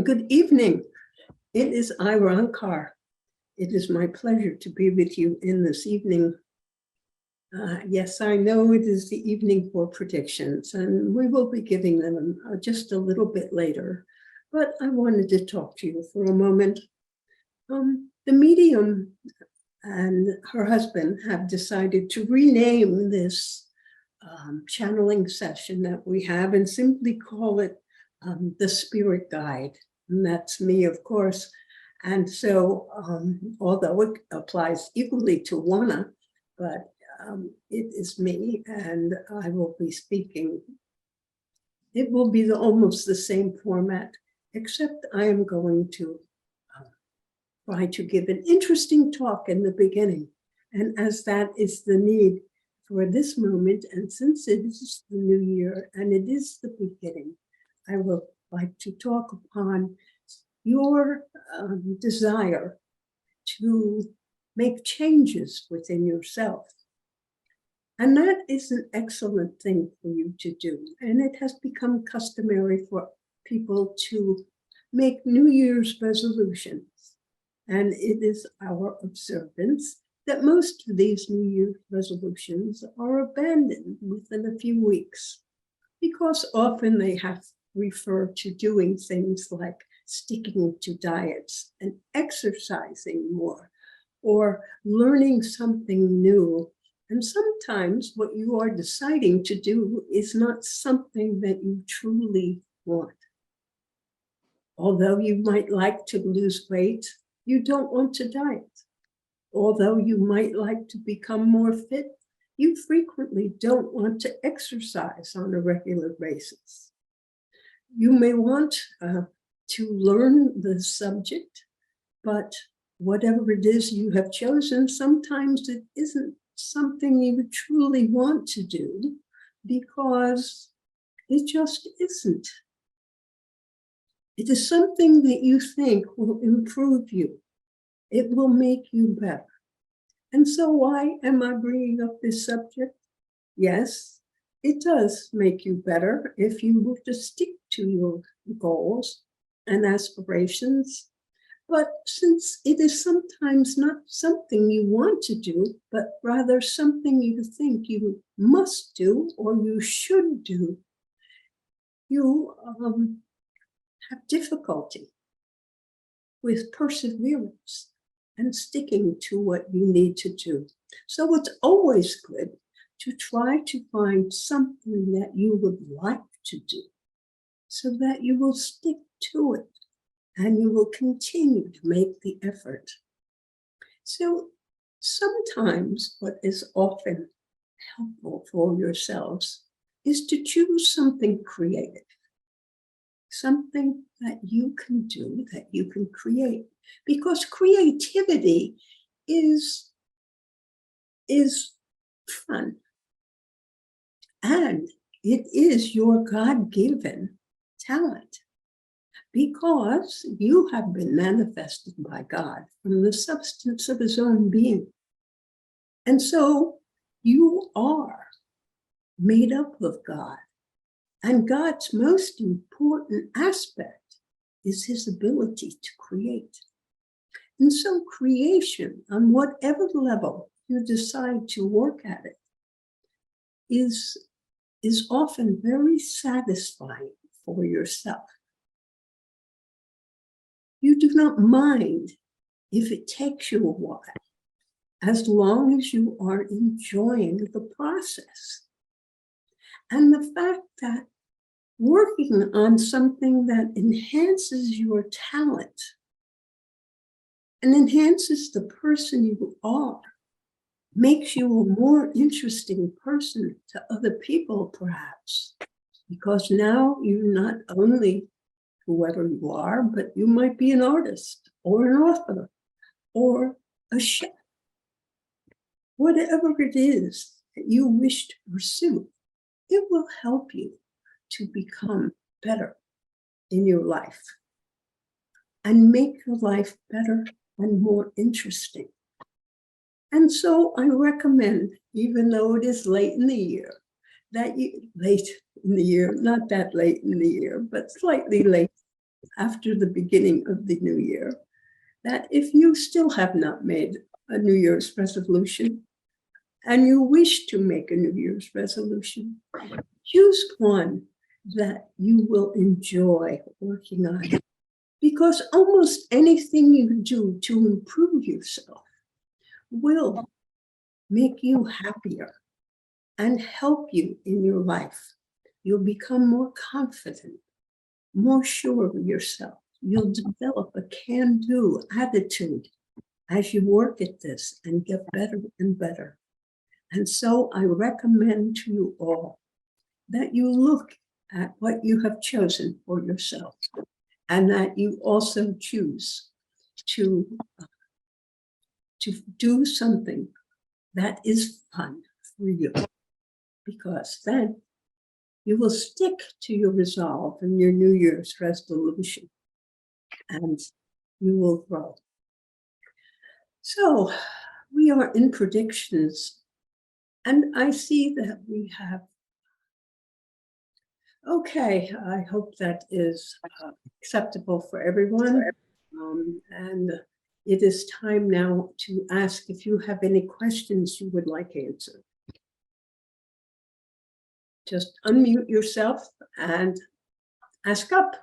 Good evening. It is I, Roncar. It is my pleasure to be with you in this evening. Yes, I know it is the evening for predictions, and we will be giving them just a little bit later. But I wanted to talk to you for a moment. The medium and her husband have decided to rename this channeling session that we have and simply call it the Spirit Guide. And that's me, of course. And so, although it applies equally to Juana, but it is me, and I will be speaking. It will be almost the same format, except I am going to try to give an interesting talk in the beginning. And as that is the need for this moment, and since it is the new year and it is the beginning, I will like to talk upon your desire to make changes within yourself. And that is an excellent thing for you to do. And it has become customary for people to make New Year's resolutions. And it is our observance that most of these New Year's resolutions are abandoned within a few weeks, because often they have referred to doing things like sticking to diets and exercising more, or learning something new. And sometimes what you are deciding to do is not something that you truly want. Although you might like to lose weight, you don't want to diet. Although you might like to become more fit, you frequently don't want to exercise on a regular basis. You may want to learn the subject, but whatever it is you have chosen, sometimes it isn't something you truly want to do because it just isn't. It is something that you think will improve you. It will make you better. And so why am I bringing up this subject? Yes, it does make you better if you were to stick to your goals and aspirations. But since it is sometimes not something you want to do, but rather something you think you must do or you should do, you have difficulty with perseverance and sticking to what you need to do. So it's always good to try to find something that you would like to do so that you will stick to it and you will continue to make the effort. So sometimes what is often helpful for yourselves is to choose something creative, something that you can do, that you can create, because creativity is fun. And it is your God-given talent, because you have been manifested by God from the substance of his own being. And so you are made up of God. And God's most important aspect is his ability to create. And so creation, on whatever level you decide to work at it, is often very satisfying for yourself. You do not mind if it takes you a while, as long as you are enjoying the process. And the fact that working on something that enhances your talent and enhances the person you are makes you a more interesting person to other people, perhaps, because now you're not only whoever you are, but you might be an artist or an author or a chef. Whatever it is that you wish to pursue, it will help you to become better in your life and make your life better and more interesting. And so I recommend, even though it is late in the year, not that late in the year, but slightly late, after the beginning of the new year, that if you still have not made a New Year's resolution and you wish to make a New Year's resolution, choose one that you will enjoy working on. Because almost anything you do to improve yourself will make you happier and help you in your life. You'll become more confident, more sure of yourself. You'll develop a can-do attitude as you work at this and get better and better. And so I recommend to you all that you look at what you have chosen for yourself and that you also choose to do something that is fun for you, because then you will stick to your resolve and your New Year's resolution, and you will grow. So we are in predictions, and I see that we have, okay, I hope that is acceptable for everyone. And it is time now to ask if you have any questions you would like answered. Just unmute yourself and ask up.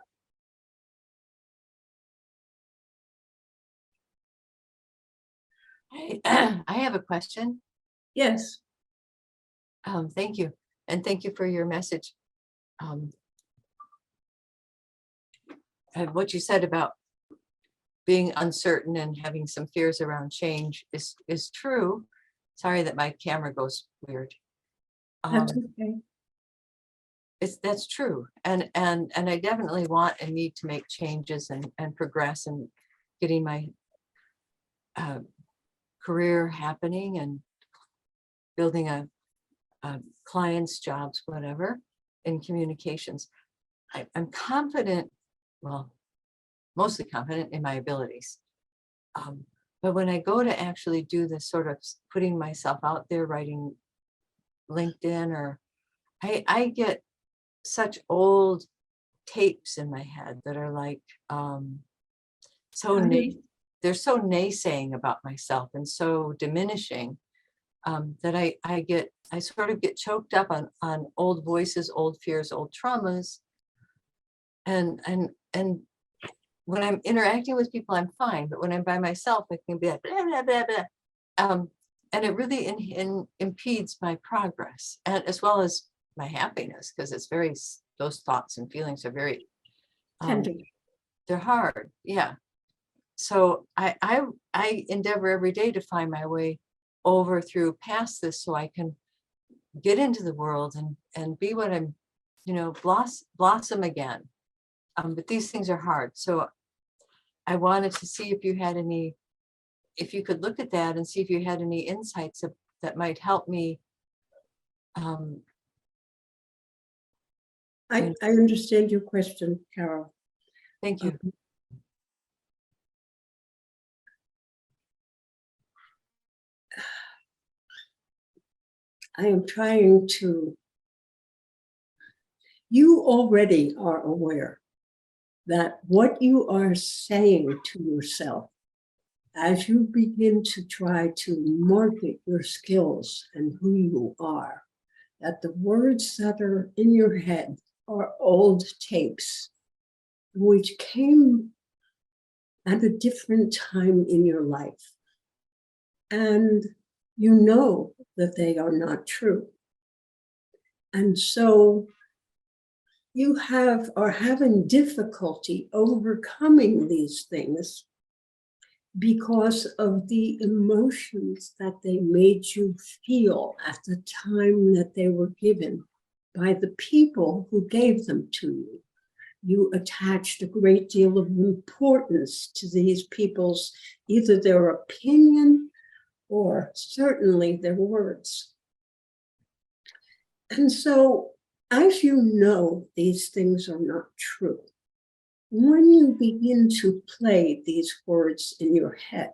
I have a question. Yes. Thank you. And thank you for your message. What you said about being uncertain and having some fears around change is true. Sorry that my camera goes weird. That's okay. That's true. And I definitely want and need to make changes and progress and getting my career happening and building a clients, jobs, whatever, in communications. I'm confident, well, mostly confident in my abilities. But when I go to actually do this sort of putting myself out there, writing LinkedIn, or I get such old tapes in my head that are like, they're so naysaying about myself and so diminishing, that I sort of get choked up on old voices, old fears, old traumas. And when I'm interacting with people, I'm fine. But when I'm by myself, I can be like, blah, blah, blah, blah. And it really impedes my progress, and as well as my happiness, because it's those thoughts and feelings are very, they're hard. Yeah. So I endeavor every day to find my way over through past this, so I can get into the world and be what I'm, blossom again. But these things are hard. So I wanted to see if you could look at that and see if you had any insights that might help me. I understand your question, Carol. Thank you. I am trying to, you already are aware that what you are saying to yourself as you begin to try to market your skills and who you are, that the words that are in your head are old tapes, which came at a different time in your life. And you know that they are not true. And so you are having difficulty overcoming these things because of the emotions that they made you feel at the time that they were given by the people who gave them to you. You attached a great deal of importance to these people's, either their opinion or certainly their words. And so, as you know, these things are not true. When you begin to play these words in your head,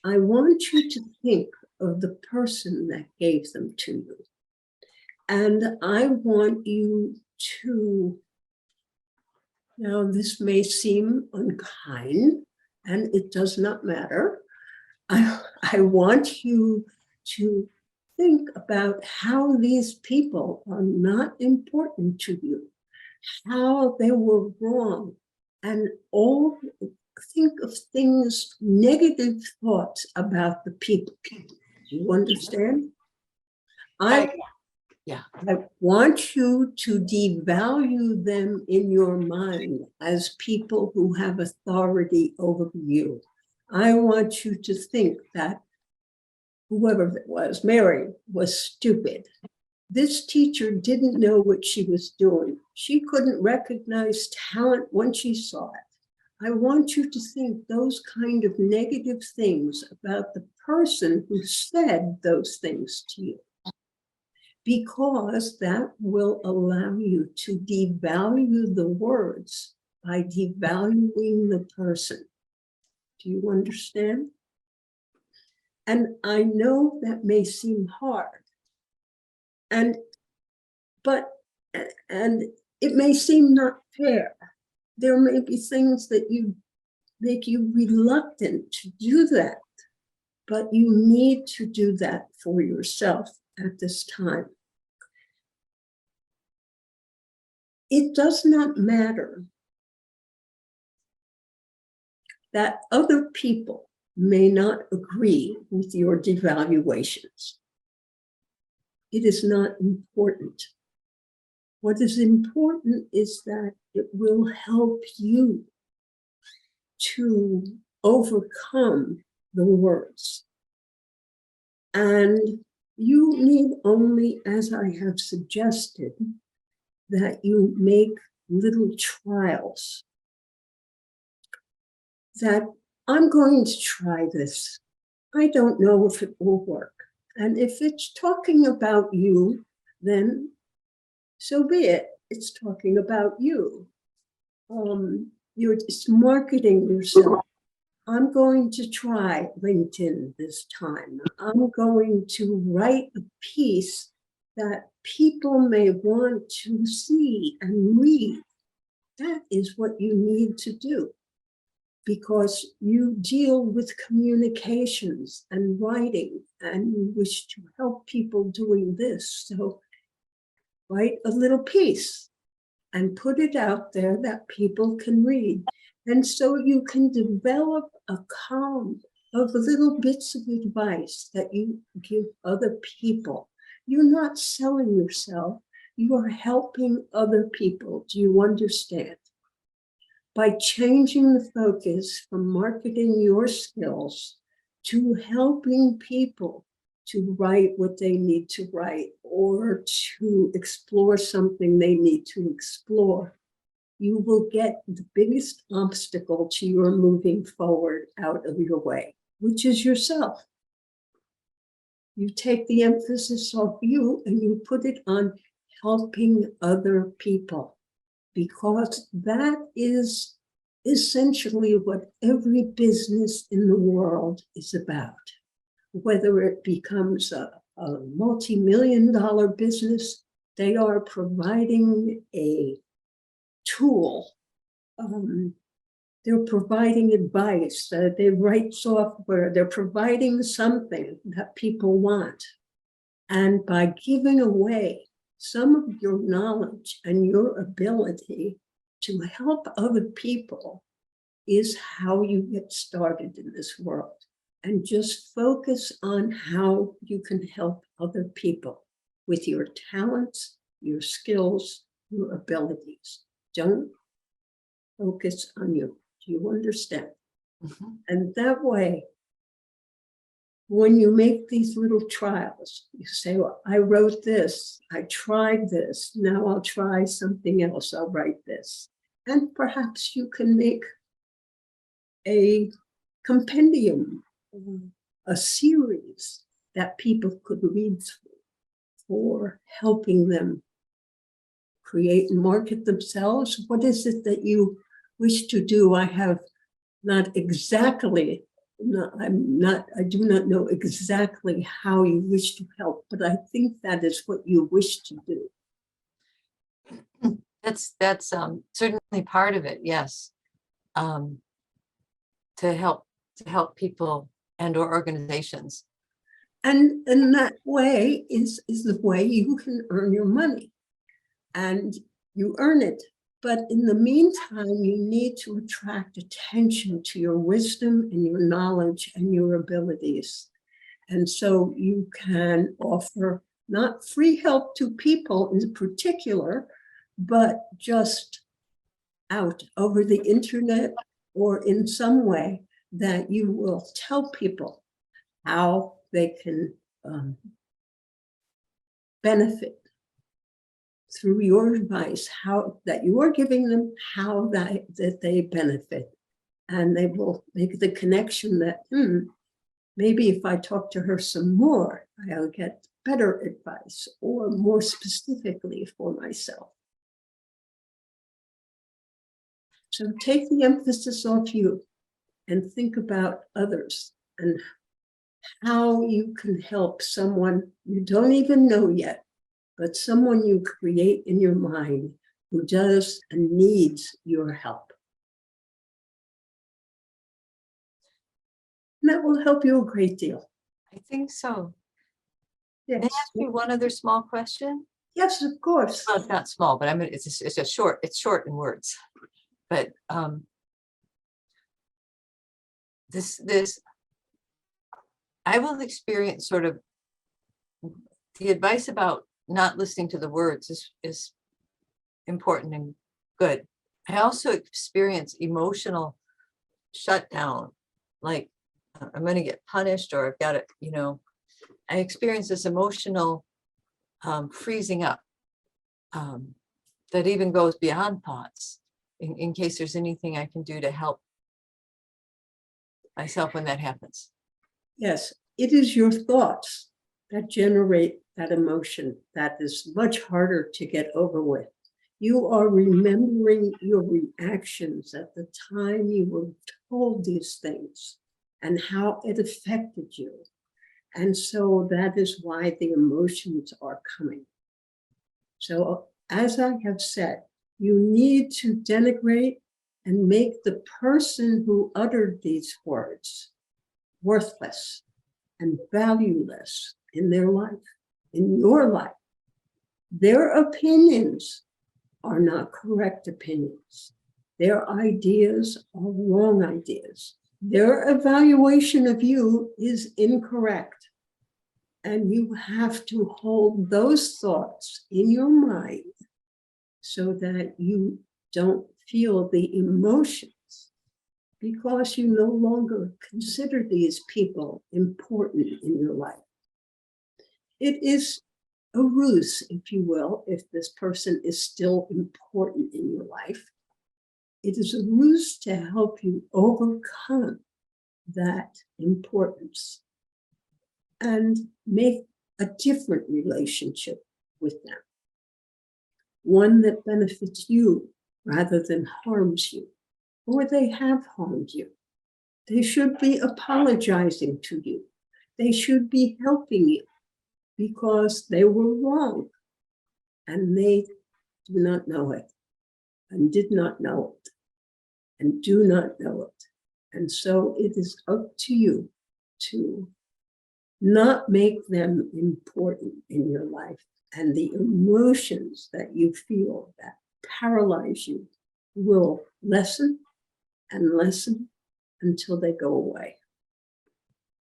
I want you to think of the person that gave them to you. And I want you to Now, this may seem unkind, and it does not matter. I want you to think about how these people are not important to you, how they were wrong, and all think of things, negative thoughts about the people. Do you understand? Yeah. I want you to devalue them in your mind as people who have authority over you. I want you to think that whoever it was, Mary, was stupid. This teacher didn't know what she was doing. She couldn't recognize talent when she saw it. I want you to think those kind of negative things about the person who said those things to you, because that will allow you to devalue the words by devaluing the person. Do you understand? And I know that may seem hard, and it may seem not fair. There may be things that you make you reluctant to do that, but you need to do that for yourself at this time. It does not matter that other people may not agree with your devaluations. It is not important. What is important is that it will help you to overcome the words. And you need only, as I have suggested, that you make little trials. That I'm going to try this. I don't know if it will work. And if it's talking about you, then so be it. It's talking about you. It's marketing yourself. I'm going to try LinkedIn this time. I'm going to write a piece that people may want to see and read. That is what you need to do, because you deal with communications and writing, and you wish to help people doing this. So write a little piece and put it out there that people can read. And so you can develop a column of little bits of advice that you give other people. You're not selling yourself, you are helping other people. Do you understand? By changing the focus from marketing your skills to helping people to write what they need to write or to explore something they need to explore, you will get the biggest obstacle to your moving forward out of your way, which is yourself. You take the emphasis off you and you put it on helping other people, because that is essentially what every business in the world is about. Whether it becomes a multi-million-dollar business, they are providing a tool. They're providing advice. They write software. They're providing something that people want. And by giving away some of your knowledge and your ability to help other people is how you get started in this world. And just focus on how you can help other people with your talents, your skills, your abilities. Don't focus on you. Do you understand? Mm-hmm. And that way, when you make these little trials, you say, well, I wrote this, I tried this, now I'll try something else, I'll write this. And perhaps you can make a compendium, a series that people could read through for helping them create and market themselves. What is it that you wish to do? I have not exactly, I do not know exactly how you wish to help, but I think that is what you wish to do. that's certainly part of it, yes. To help people and or organizations. And in that way is the way you can earn your money. And you earn it. But in the meantime, you need to attract attention to your wisdom and your knowledge and your abilities. And so you can offer not free help to people in particular, but just out over the internet or in some way that you will tell people how they can benefit through your advice, how that you are giving them, how that they benefit. And they will make the connection that, maybe if I talk to her some more, I'll get better advice or more specifically for myself. So take the emphasis off you and think about others and how you can help someone you don't even know yet, but someone you create in your mind who does and needs your help. And that will help you a great deal. I think so. Yes. May I ask you one other small question? Yes, of course. Well, it's not small, but it's short in words. But this I will experience sort of the advice about not listening to the words is important and good. I also experience emotional shutdown, like I'm going to get punished or I've got to, I experience this emotional freezing up that even goes beyond thoughts in case there's anything I can do to help myself when that happens. Yes, it is your thoughts that generate that emotion that is much harder to get over with. You are remembering your reactions at the time you were told these things and how it affected you. And so that is why the emotions are coming. So as I have said, you need to denigrate and make the person who uttered these words worthless and valueless in their life, in your life. Their opinions are not correct opinions. Their ideas are wrong ideas. Their evaluation of you is incorrect. And you have to hold those thoughts in your mind so that you don't feel the emotions, because you no longer consider these people important in your life. It is a ruse, if you will, if this person is still important in your life. It is a ruse to help you overcome that importance and make a different relationship with them. One that benefits you rather than harms you, or they have harmed you. They should be apologizing to you. They should be helping you because they were wrong and they do not know it and did not know it and do not know it. And so it is up to you to not make them important in your life, and the emotions that you feel that paralyze you will lessen and lessen until they go away.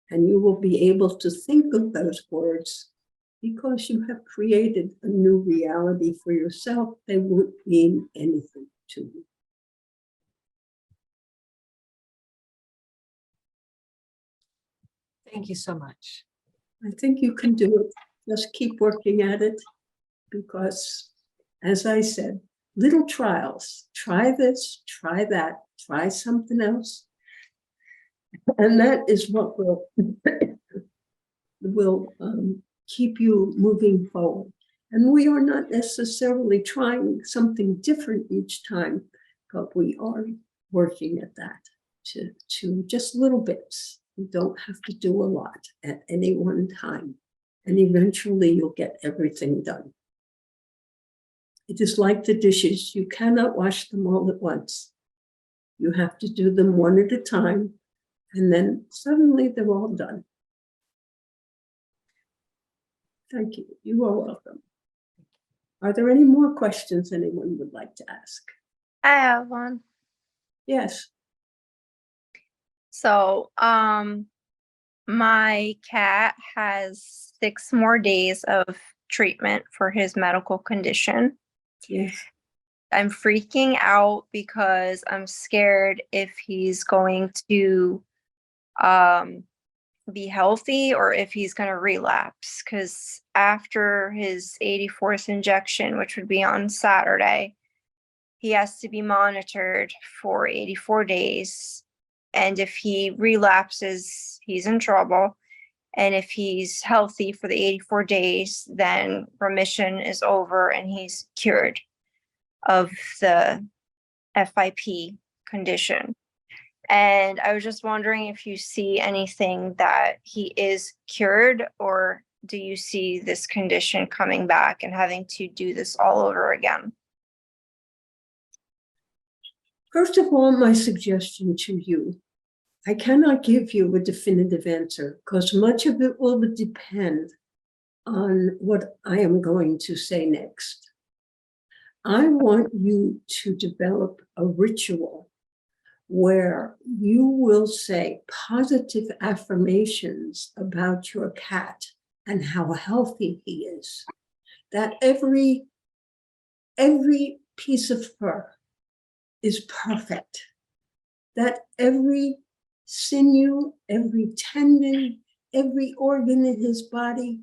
And you will be able to think of those words because you have created a new reality for yourself. They won't mean anything to you. Thank you so much. I think you can do it. Just keep working at it because, as I said, little trials. Try this, try that, try something else. And that is what will keep you moving forward. And we are not necessarily trying something different each time, but we are working at that to just little bits. You don't have to do a lot at any one time. And eventually you'll get everything done. It is like the dishes. You cannot wash them all at once. You have to do them one at a time, and then suddenly they're all done. Thank you. You are welcome. Are there any more questions anyone would like to ask? I have one. Yes. So, my cat has 6 more days of treatment for his medical condition. Yes. I'm freaking out because I'm scared if he's going to be healthy or if he's going to relapse. Because after his 84th injection, which would be on Saturday, he has to be monitored for 84 days. And if he relapses, he's in trouble. And if he's healthy for the 84 days, then remission is over and he's cured of the FIP condition. And I was just wondering if you see anything that he is cured, or do you see this condition coming back and having to do this all over again? First of all, my suggestion to you, I cannot give you a definitive answer because much of it will depend on what I am going to say next. I want you to develop a ritual where you will say positive affirmations about your cat and how healthy he is. That every piece of fur is perfect. That every sinew, every tendon, every organ in his body,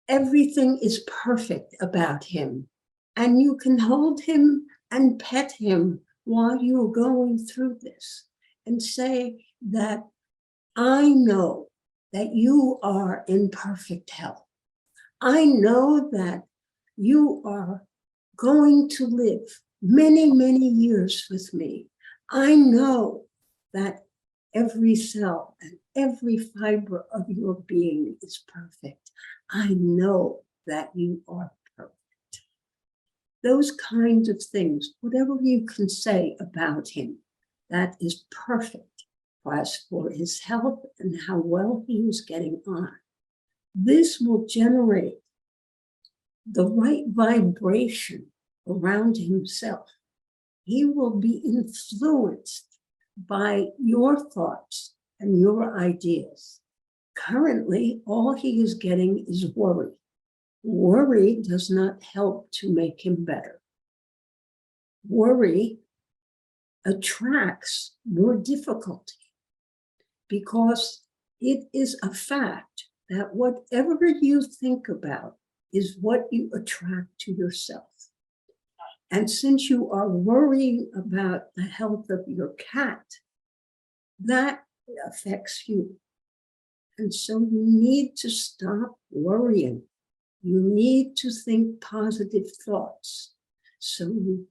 everything is perfect about him. And you can hold him and pet him while you're going through this and say that I know that you are in perfect health. I know that you are going to live many, many years with me. I know that every cell and every fiber of your being is perfect. I know that you are perfect. Those kinds of things, whatever you can say about him, that is perfect as for his health and how well he is getting on. This will generate the right vibration around himself. He will be influenced by your thoughts and your ideas. Currently, all he is getting is worry. Worry does not help to make him better. Worry attracts more difficulty because it is a fact that whatever you think about is what you attract to yourself. And since you are worrying about the health of your cat, that affects you. And so you need to stop worrying. You need to think positive thoughts. So you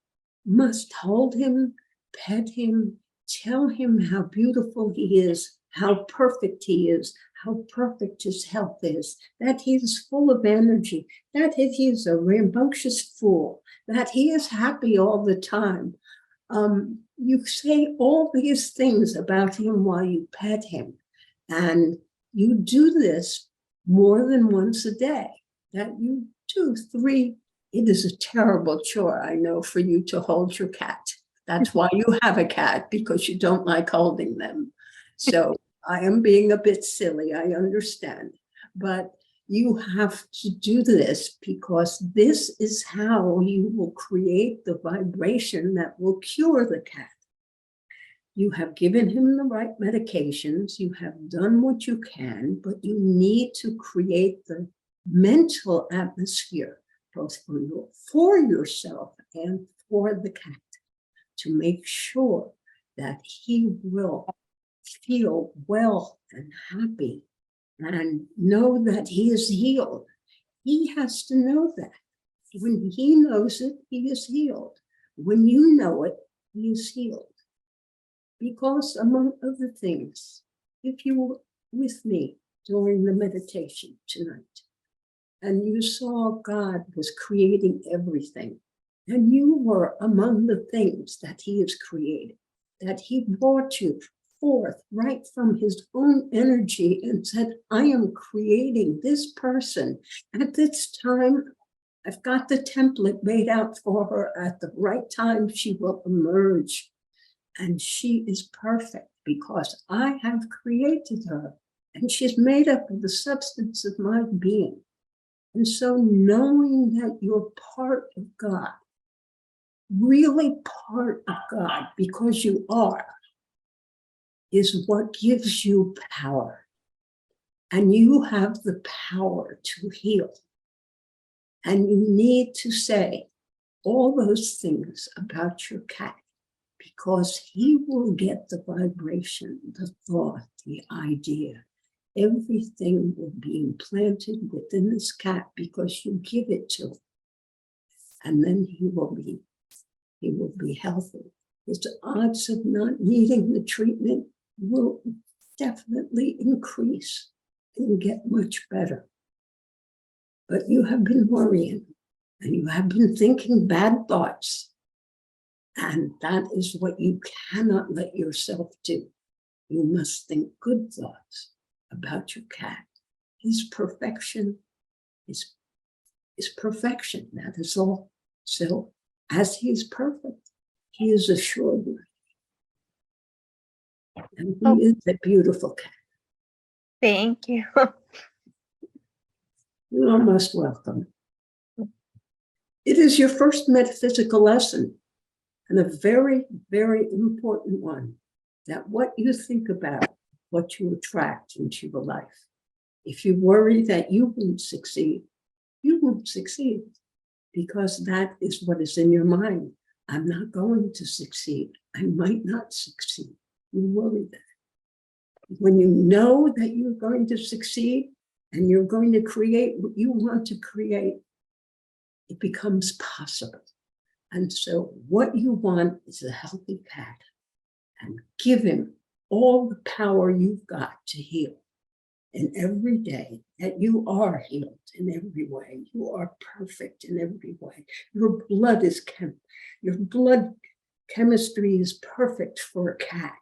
must hold him, pet him, tell him how beautiful he is, how perfect he is, how perfect his health is, that he is full of energy, that he is a rambunctious fool, that he is happy all the time. You say all these things about him while you pet him, and you do this more than once a day. That you 2, 3. It is a terrible chore, I know, for you to hold your cat. That's why you have a cat, because you don't like holding them. So I am being a bit silly, I understand. But you have to do this because this is how you will create the vibration that will cure the cat. You have given him the right medications, you have done what you can, but you need to create the mental atmosphere, both for yourself and for the cat, to make sure that he will feel well and happy and know that he is healed. He has to know that. When he knows it, he is healed. When you know it, he is healed. Because among other things, if you were with me during the meditation tonight, and you saw God was creating everything, And you were among the things that he has created, that he brought you forth right from his own energy and said, I am creating this person. At this time, I've got the template made out for her. At the right time, she will emerge. And she is perfect because I have created her. And she's made up of the substance of my being. And so knowing that you're part of God, really part of God, because you are, is what gives you power. And you have the power to heal. And you need to say all those things about your cat, because he will get the vibration, the thought, the idea. Everything will be implanted within this cat because you give it to him. And then he will be healthy. His odds of not needing the treatment will definitely increase and get much better. But you have been worrying and you have been thinking bad thoughts. And that is what you cannot let yourself do. You must think good thoughts about your cat. His perfection is perfection. That is all. So as he is perfect, he is assured. And he is a beautiful cat. Thank you. You are most welcome. It is your first metaphysical lesson, and a very, very important one, that what you think about, what you attract into your life. If you worry that you won't succeed, you won't succeed, because that is what is in your mind. I'm not going to succeed. I might not succeed. You worry that. When you know that you're going to succeed and you're going to create what you want to create, it becomes possible. And so what you want is a healthy cat, and give him all the power you've got to heal. And every day that you are healed in every way, you are perfect in every way. Your blood is your blood chemistry is perfect for a cat.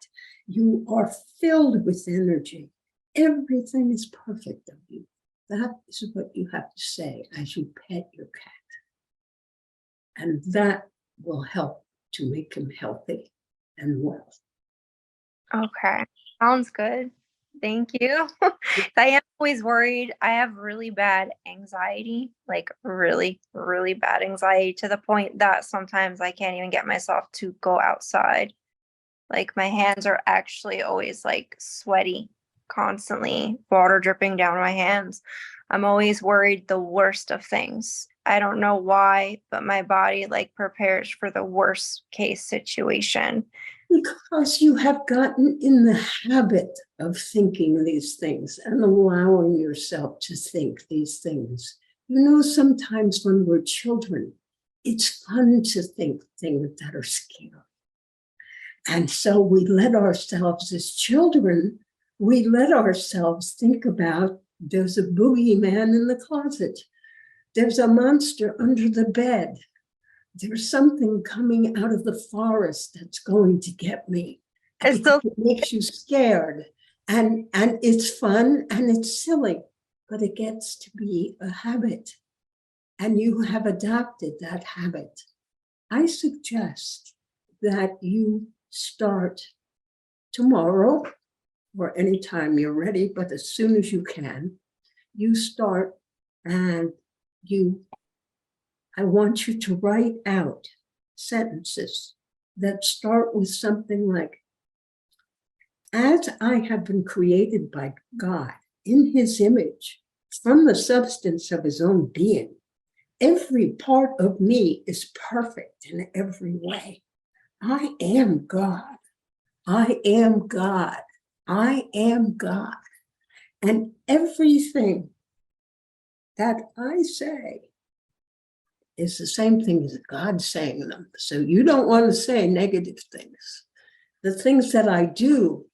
You are filled with energy. Everything is perfect of you. That is what you have to say as you pet your cat. And that will help to make him healthy and well. Okay, sounds good. Thank you. I am always worried. I have really bad anxiety, like really, really bad anxiety, to the point that sometimes I can't even get myself to go outside. Like my hands are actually always like sweaty, constantly, water dripping down my hands. I'm always worried the worst of things. I don't know why, but my body like prepares for the worst case situation. Because you have gotten in the habit of thinking these things and allowing yourself to think these things. You know, sometimes when we're children, it's fun to think things that are scary. And so we let ourselves, as children, we let ourselves think about, there's a boogeyman in the closet. There's a monster under the bed. There's something coming out of the forest that's going to get me. It's so It makes you scared. And it's fun and it's silly, but it gets to be a habit. And you have adopted that habit. I suggest that you start tomorrow or anytime you're ready, but as soon as you can, you start and I want you to write out sentences that start with something like, as I have been created by God in his image, from the substance of his own being, every part of me is perfect in every way. I am God. I am God. I am God. And everything that I say is the same thing as God saying them. So you don't want to say negative things. The things that I do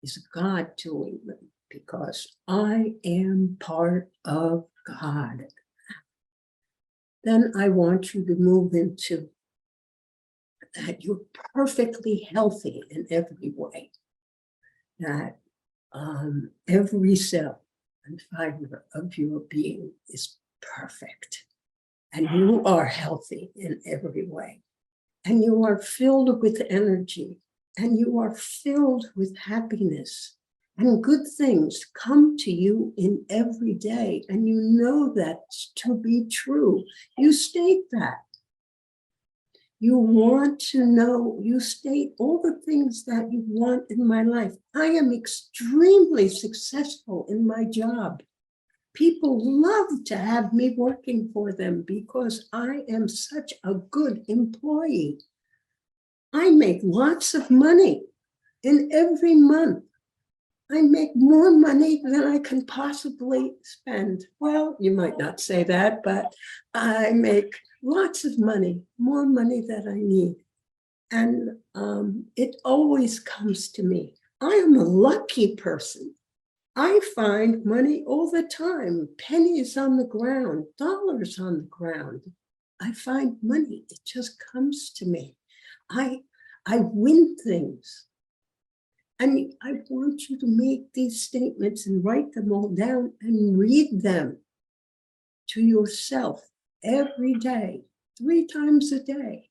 is God doing them, because I am part of God. then I want you to move into that you're perfectly healthy in every way, that every cell and fiber of your being is perfect, and you are healthy in every way, and you are filled with energy, and you are filled with happiness, and good things come to you in every day, and you know that's to be true. You state that. You want to know, you state all the things that you want in my life. I am extremely successful in my job. People love to have me working for them because I am such a good employee. I make lots of money in every month. I make more money than I can possibly spend. Well, you might not say that, but I make lots of money, more money than I need. And it always comes to me. I am a lucky person. I find money all the time, pennies on the ground, dollars on the ground. I find money, it just comes to me. I win things. And I want you to make these statements and write them all down and read them to yourself every day, 3 times a day,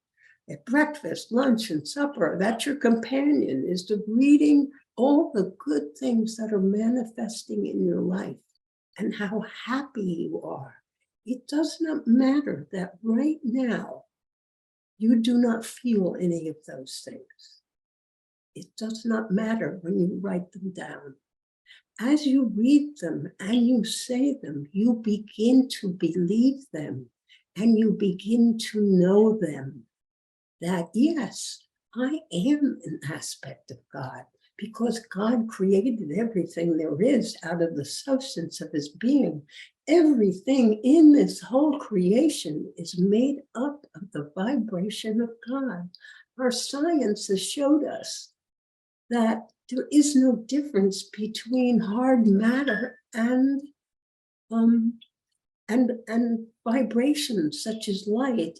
at breakfast, lunch, and supper. That's your companion, is the reading all the good things that are manifesting in your life and how happy you are. It does not matter that right now you do not feel any of those things. It does not matter when you write them down. As you read them and you say them, you begin to believe them and you begin to know them. That yes, I am an aspect of God because God created everything there is out of the substance of his being. Everything in this whole creation is made up of the vibration of God. Our science has showed us that there is no difference between hard matter and vibrations such as light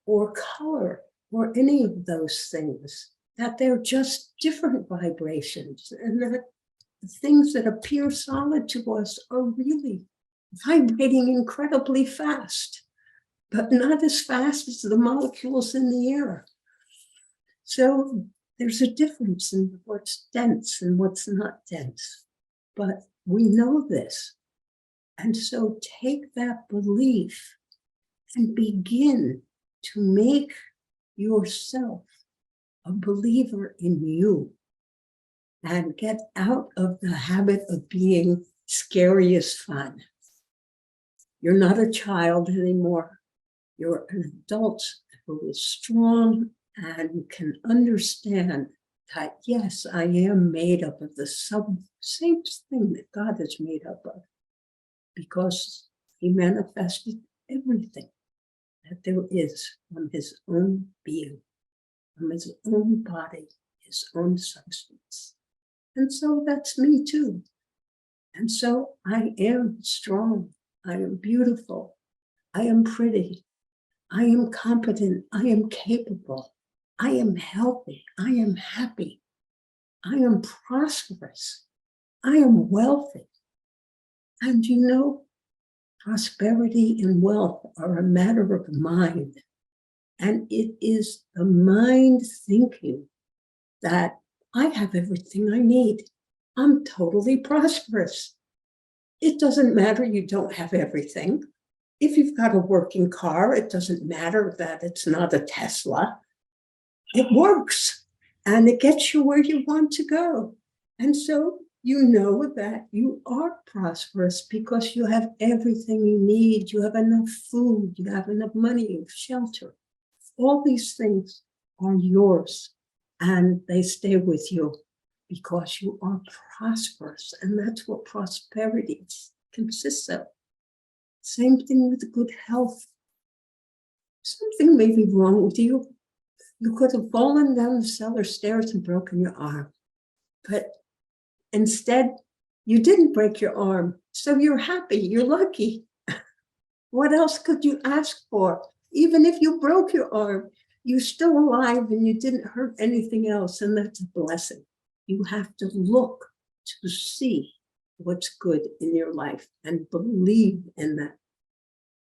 or color or any of those things, that they're just different vibrations, and that the things that appear solid to us are really vibrating incredibly fast, but not as fast as the molecules in the air. So there's a difference in what's dense and what's not dense, but we know this. And so take that belief and begin to make yourself a believer in you and get out of the habit of being scary as fun. You're not a child anymore. You're an adult who is strong and can understand that, yes, I am made up of the same thing that God is made up of, because he manifested everything that there is from his own being, from his own body, his own substance. And so that's me too. And so I am strong. I am beautiful. I am pretty. I am competent. I am capable. I am healthy. I am happy. I am prosperous. I am wealthy. And you know, prosperity and wealth are a matter of mind. And it is the mind thinking that I have everything I need. I'm totally prosperous. It doesn't matter you don't have everything. If you've got a working car, it doesn't matter that it's not a Tesla. It works and it gets you where you want to go. And so you know that you are prosperous because you have everything you need. You have enough food, you have enough money, shelter. All these things are yours and they stay with you because you are prosperous. And that's what prosperity consists of. Same thing with good health. Something may be wrong with you. You could have fallen down the cellar stairs and broken your arm, but instead you didn't break your arm. So you're happy, you're lucky. What else could you ask for? Even if you broke your arm, you're still alive and you didn't hurt anything else, and that's a blessing. You have to look to see what's good in your life and believe in that.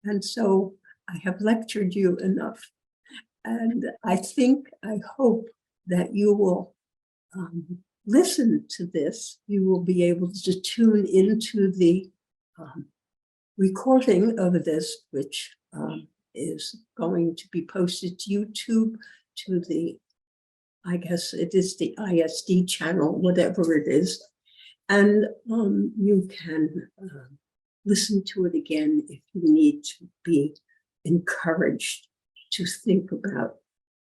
And so I have lectured you enough. And I hope that you will listen to this. You will be able to tune into the recording of this, which is going to be posted to YouTube, to the, I guess it is the ISD channel, whatever it is. And you can listen to it again if you need to be encouraged to think about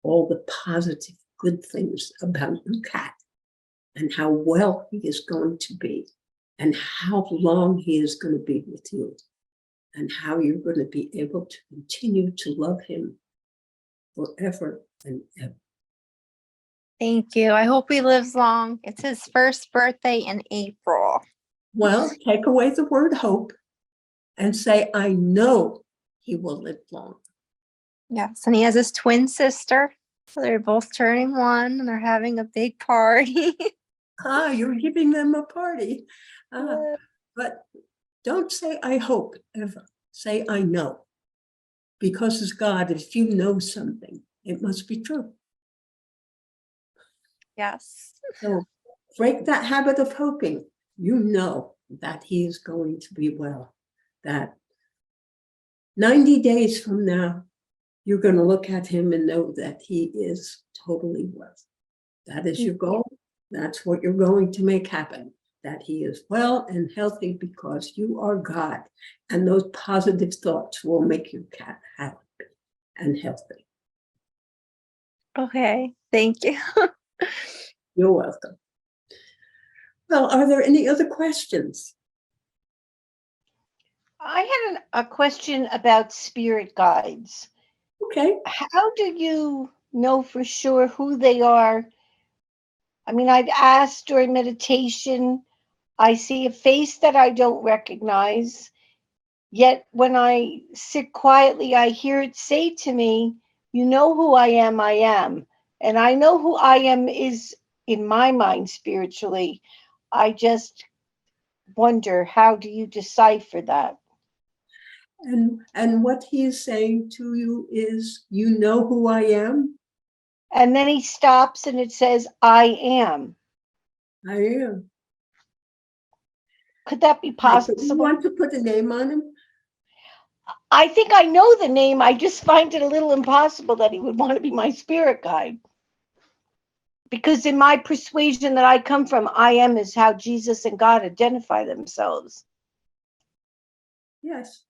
all the positive, good things about your cat and how well he is going to be and how long he is going to be with you and how you're going to be able to continue to love him forever and ever. Thank you. I hope he lives long. It's his first birthday in April. Well, take away the word hope and say, I know he will live long. Yes, and he has his twin sister. So they're both turning 1 and they're having a big party. You're giving them a party. But don't say I hope ever. Say I know. Because as God, if you know something, it must be true. Yes. So break that habit of hoping. You know that he is going to be well. That 90 days from now, you're going to look at him and know that he is totally well. That is your goal. That's what you're going to make happen. That he is well and healthy because you are God. And those positive thoughts will make your cat happy and healthy. Okay. Thank you. You're welcome. Well, are there any other questions? I had a question about spirit guides. Okay. How do you know for sure who they are? I mean, I've asked during meditation, I see a face that I don't recognize. Yet when I sit quietly, I hear it say to me, you know who I am, I am. And I know who I am is in my mind spiritually. I just wonder, how do you decipher that? And what he is saying to you is, you know who I am? And then he stops and it says, I am. I am. Could that be Right, but you possible? want to put a name on him? I think I know the name. I just find it a little impossible that he would want to be my spirit guide. Because in my persuasion that I come from, I am is how Jesus and God identify themselves. Yes.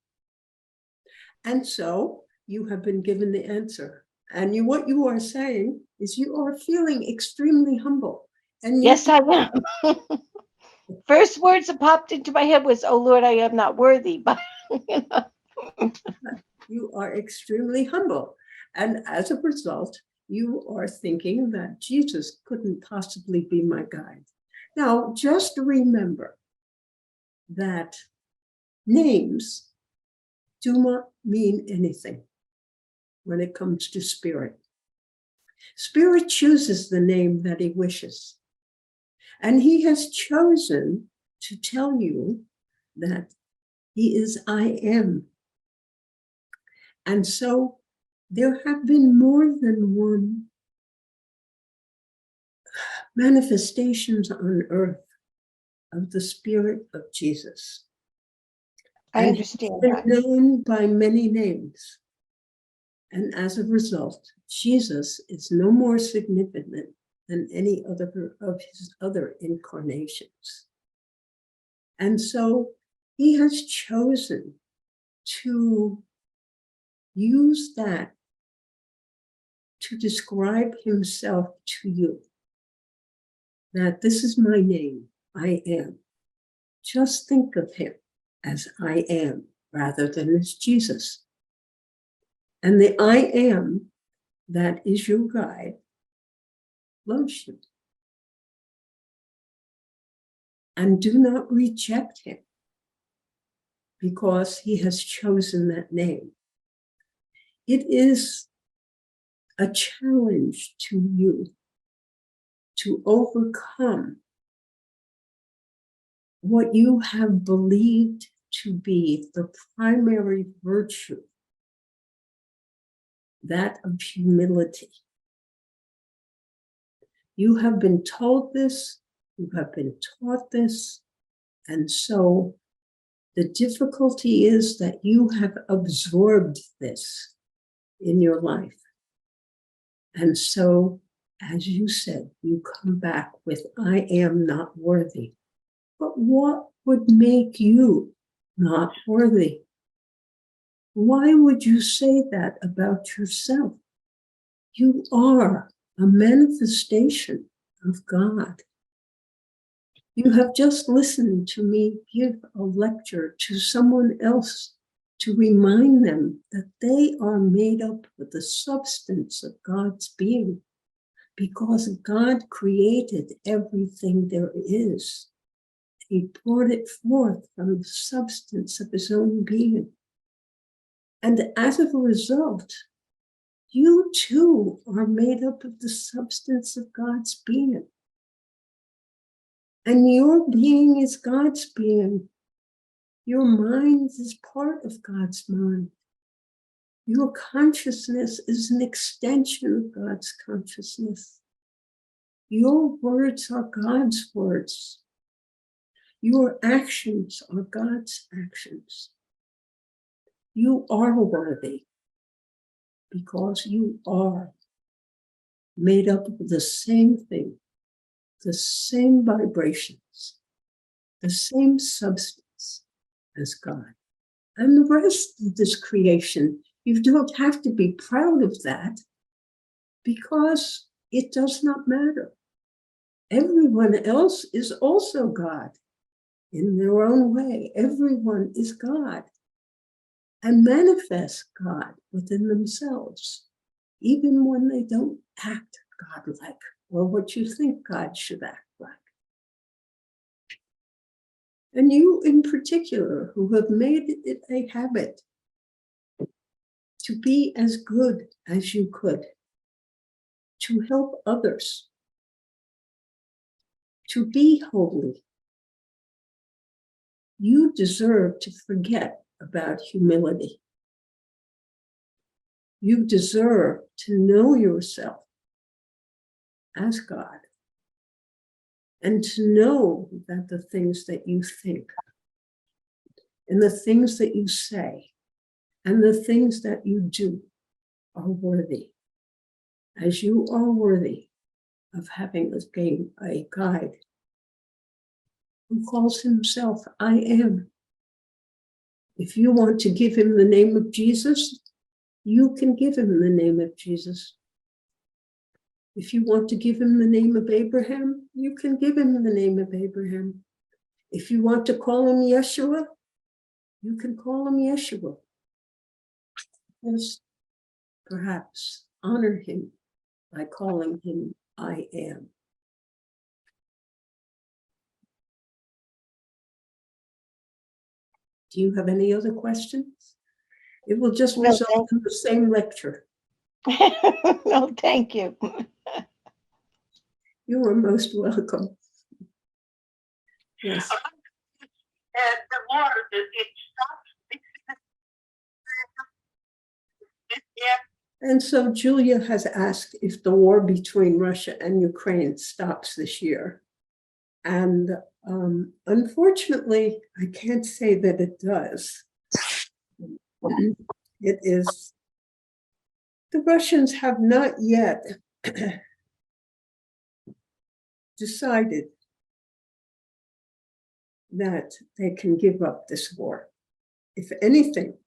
And so you have been given the answer. And what you are saying is you are feeling extremely humble. And Yes, I am. First words that popped into my head was, oh Lord, I am not worthy. But you know. You are extremely humble. And as a result, you are thinking that Jesus couldn't possibly be my guide. Now, just remember that names do not mean anything when it comes to spirit. Spirit chooses the name that he wishes. And he has chosen to tell you that he is I am. And so there have been more than one manifestations on earth of the Spirit of Jesus. I And understand he's that. been known by many names. And as a result, Jesus is no more significant than any other of his other incarnations. And so he has chosen to use that to describe himself to you. That this is my name, I am. Just think of him as I am rather than as Jesus. And the I am that is your guide loves you. And do not reject him, because he has chosen that name. It is a challenge to you to overcome what you have believed to be the primary virtue, that of humility. You have been told this, you have been taught this, and so the difficulty is that you have absorbed this in your life. And so, as you said, you come back with, I am not worthy. But what would make you not worthy? Why would you say that about yourself? You are a manifestation of God. You have just listened to me give a lecture to someone else to remind them that they are made up with the substance of God's being, because God created everything there is. He brought it forth from the substance of his own being. And as a result, you too are made up of the substance of God's being. And your being is God's being. Your mind is part of God's mind. Your consciousness is an extension of God's consciousness. Your words are God's words. Your actions are God's actions. You are worthy because you are made up of the same thing, the same vibrations, the same substance as God. And the rest of this creation, you don't have to be proud of that because it does not matter. Everyone else is also God in their own way. Everyone is God and manifests God within themselves, even when they don't act godlike or what you think God should act like. And you in particular, who have made it a habit to be as good as you could, to help others, to be holy, you deserve to forget about humility. You deserve to know yourself as God and to know that the things that you think and the things that you say and the things that you do are worthy, as you are worthy of having a guide who calls himself I am. If you want to give him the name of Jesus, you can give him the name of Jesus. If you want to give him the name of Abraham, you can give him the name of Abraham. If you want to call him Yeshua, you can call him Yeshua. Just perhaps honor him by calling him I am. Do you have any other questions? It will just No, result in the same lecture. No, thank you. You are most welcome. Yes. And the war, it stopped. Yeah. And so Julia has asked if the war between Russia and Ukraine stops this year. And unfortunately, I can't say that it does. It is, the Russians have not yet decided that they can give up this war. If anything,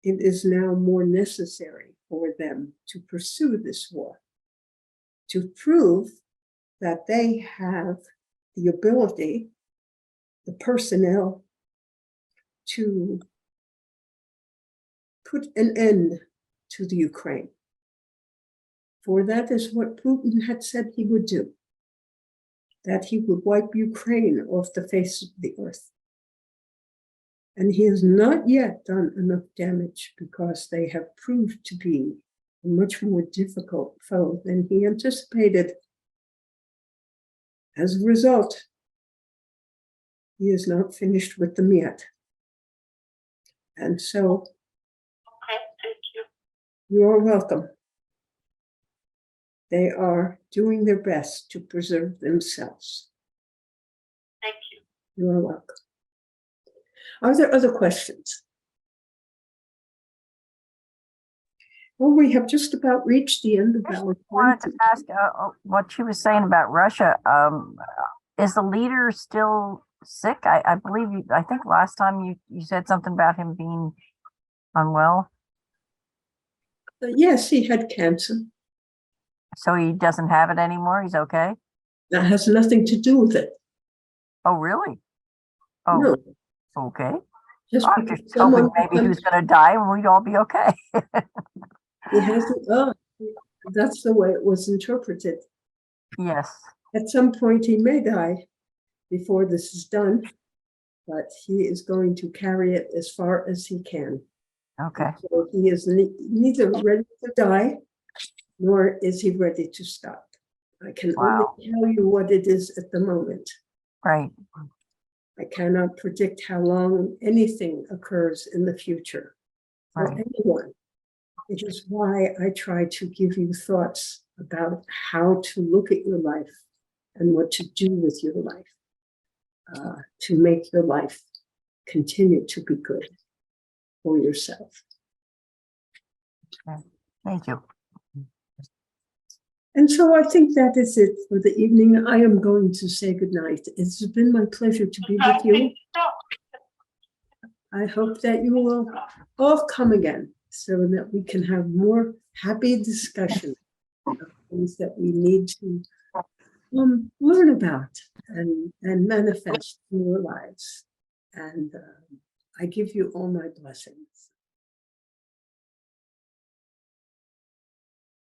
it is now more necessary for them to pursue this war, to prove that they have the ability, the personnel to put an end to the Ukraine. For that is what Putin had said he would do, that he would wipe Ukraine off the face of the earth. And he has not yet done enough damage because they have proved to be a much more difficult foe than he anticipated. As a result, he is not finished with them yet. And so Okay, thank you. you are welcome. They are doing their best to preserve themselves. Thank you. You are welcome. Are there other questions? Well, we have just about reached the end of our Wanted to time. ask what she was saying about Russia. Is the leader still sick? I believe you, I think last time you said something about him being unwell. Yes, he had cancer. So he doesn't have it anymore. He's okay. That has nothing to do with it. Oh, really? Oh, No, okay. just I was because just hoping someone maybe he becomes, was going to die and we'd all be okay. he hasn't. Oh, that's the way it was interpreted. Yes. At some point, he may die before this is done, but he is going to carry it as far as he can. Okay. So he is neither ready to die, nor is he ready to stop. I can only Wow. tell you what it is at the moment. Right. I cannot predict how long anything occurs in the future for Right. anyone. It is why I try to give you thoughts about how to look at your life and what to do with your life to make your life continue to be good for yourself. Thank you. And so I think that is it for the evening. I am going to say goodnight. It's been my pleasure to be with you. I hope that you will all come again so that we can have more happy discussion of things that we need to learn about and manifest in our lives. And I give you all my blessings.